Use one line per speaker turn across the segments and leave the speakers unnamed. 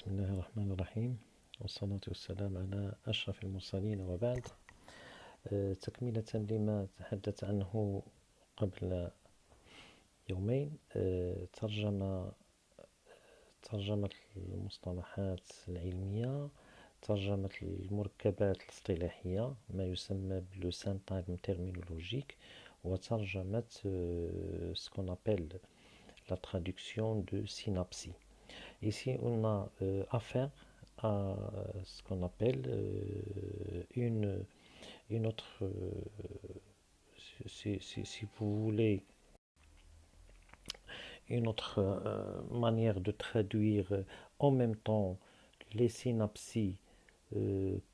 بسم الله الرحمن الرحيم، والصلاة والسلام على أشرف المرسلين وبعد. تكملة لما تحدث عنه قبل يومين، ترجمة المصطلحات العلمية، ترجمة المركبات الاصطلاحية ما يسمى بلو سينتاغم terminologique، وترجمة ce qu'on appelle la traduction de synapsie. Ici, on a affaire à ce qu'on appelle une autre, si vous voulez, une autre manière de traduire en même temps les synapsies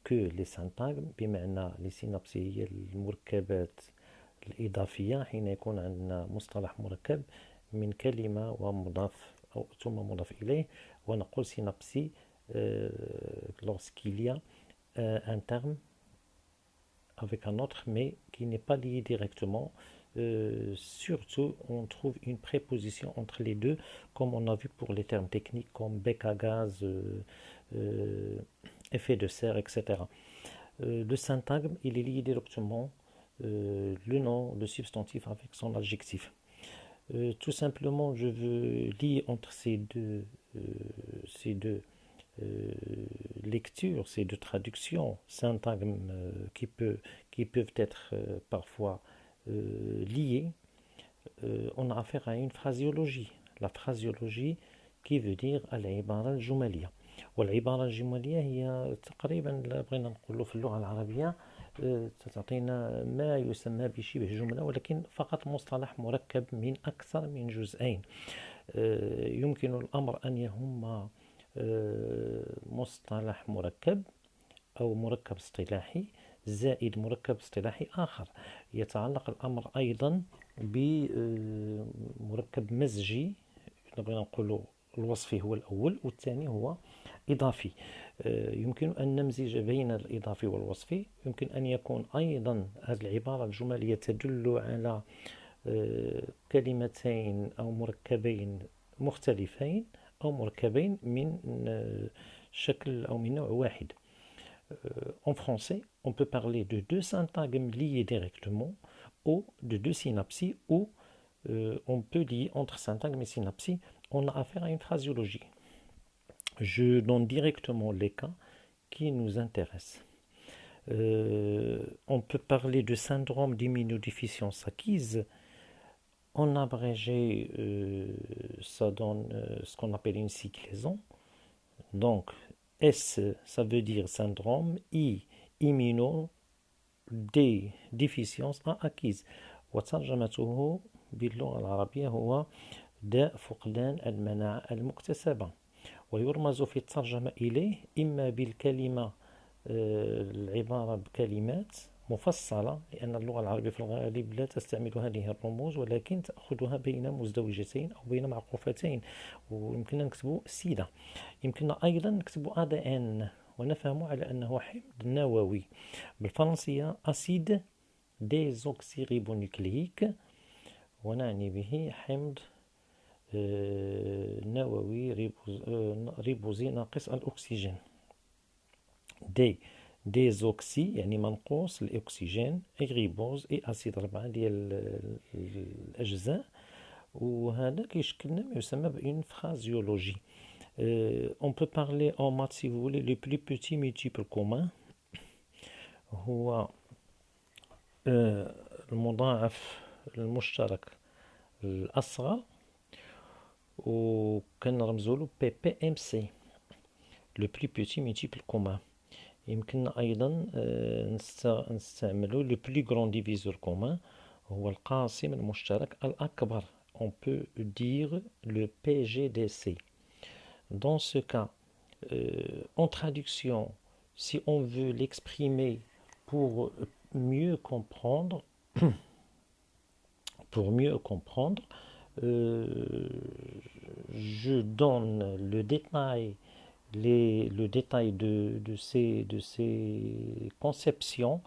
que les syntagmes. بمعنى les synapsies هي المركبات الإضافية حين يكون عندنا مصطلح مركب من كلمة ومضاف أو ثم مضاف إليه، ونقول synapsie lorsqu'il y a un terme avec un autre mais qui n'est pas lié directement. Surtout, on trouve une préposition entre les deux, comme on a vu pour les termes techniques comme bec à gaz, effet de serre, etc. Le syntagme, il est lié directement le nom, le substantif avec son adjectif. Tout simplement, je veux lier entre ces deux lectures, ces deux traductions, syntagmes qui peuvent être parfois liés. On a affaire à une phraséologie. La phraséologie qui veut dire العبارة الجملية. والعبارة الجملية هي تقريبا بغينا نقولوا في اللغة العربية تعطينا ما يسمى بشبه جملة، ولكن فقط مصطلح مركب من أكثر من جزئين. يمكن الأمر أن يهم مصطلح مركب أو مركب اصطلاحي زائد مركب اصطلاحي آخر. يتعلق الأمر أيضا بمركب مزجي، نبغي نقولوا الوصفي هو الأول والثاني هو إضافي. يمكن أن نمزج بين الإضافي والوصفي. يمكن أن يكون أيضا هذه العبارة الجملية تدل على كلمتين أو مركبين مختلفين أو مركبين من شكل أو من نوع واحد. En français, on peut parler de deux syntagmes liés directement ou de deux synapsies, ou on peut lier entre syntagme et synapsie. On a affaire à une phraséologie. Je donne directement les cas qui nous intéressent. On peut parler de syndrome d'immunodéficience acquise. En abrégé, ça donne ce qu'on appelle une cyclaison. Donc, S, ça veut dire syndrome, I, immuno, D, déficience, A, acquise. وترجمته باللغة العربية هو داء فقدان المناعة المكتسبة، ويرمز في الترجمة إليه إما بالكلمة العبارة بكلمات مفصلة، لأن اللغة العربية في الغالب لا تستعمل هذه الرموز، ولكن تأخذها بين مزدوجتين أو بين معقوفتين، ويمكننا نكتب سيدة. يمكننا أيضا نكتب ADN ونفهم على أنه حمض نووي، بالفرنسية أسيد ديزوكسيريبونيكليك، ونعني به حمض نووي ريبوزي ناقص الأكسجين. ديزوكسي يعني منقوص الأكسجين، ريبوز أسيد 4 ديال الأجزاء، وهذا كيشكلنا ما يسمى بأون phraséologie. On peut parler en maths, si vous voulez, le plus petit multiple commun هو المضاعف المشترك الأصغر، وكنرمزوا له PPMC، le plus petit multiple commun. يمكن أيضا نستعملوا le plus grand diviseur commun هو القاسم المشترك الأكبر. On peut dire le PGDC. Dans ce cas, en traduction, si on veut l'exprimer pour mieux comprendre, je donne le détail de ces conceptions.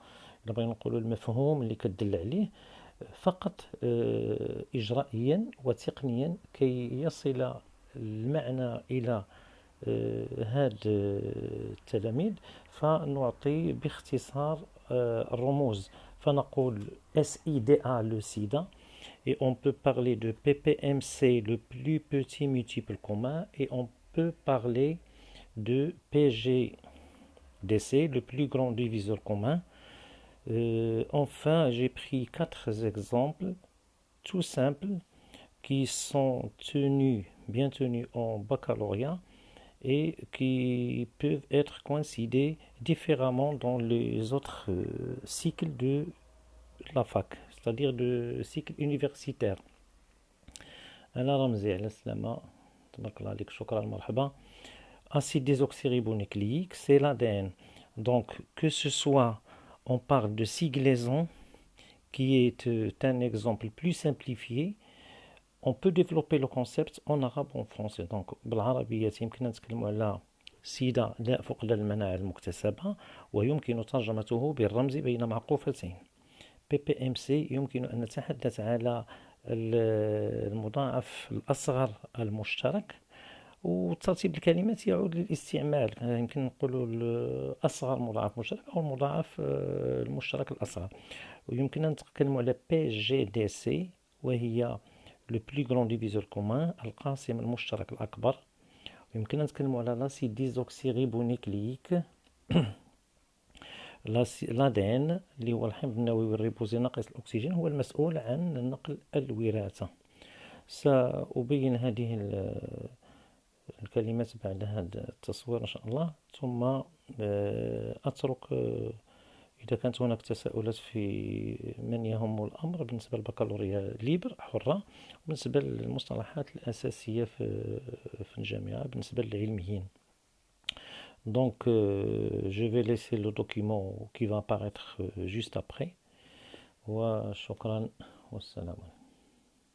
نبغي نقولوا المفهوم اللي كتدل عليه فقط إجرائيا وتقنيا كي يصل المعنى إلى هاد التلاميذ فنعطي باختصار الرموز فنقول SIDA le sida et on peut parler de PPMC le plus petit multiple commun et on peut parler de PGDC le plus grand diviseur commun. Enfin, j'ai pris 4 exemples tout simples qui sont bien tenus en baccalauréat et qui peuvent être coïncidés différemment dans les autres cycles de la fac, c'est-à-dire de cycle universitaire. أنا رمزي على السلامة تبارك الله عليك شكرا مرحبا. Acide désoxyribonucléique, c'est l'ADN. Donc, que ce soit, on parle de siglaison, qui est un exemple plus simplifié, on peut développer le concept en arabe ou en français. Donc, بالعربية يمكن نتكلم على سيدا داء فقدان المناعة المكتسبة ويمكن ترجمته بالرمز بين معقوفتين. PPMC يمكن أن نتحدث على المضاعف الأصغر المشترك وترتيب الكلمات يعود للاستعمال يمكن نقولوا الأصغر مضاعف مشترك أو المضاعف المشترك الأصغر ويمكن أن نتكلموا على PGDC وهي le plus grand diviseur commun القاسم المشترك الأكبر ويمكن أن نتكلموا على l'acide désoxyribonucléique l'ADN اللي هو الحمض النووي والريبوزي ناقص الأكسجين هو المسؤول عن نقل الوراثة. سأبين هذه الكلمات بعد هذا التصوير إن شاء الله ثم أترك إذا كانت هناك تساؤلات في من يهم الأمر بالنسبة للبكالوريا ليبر حرة وبالنسبة للمصطلحات الأساسية في الجامعة بالنسبة للعلميين. Donc, je vais laisser le document qui va apparaître juste après. Wa shukran, wassalam.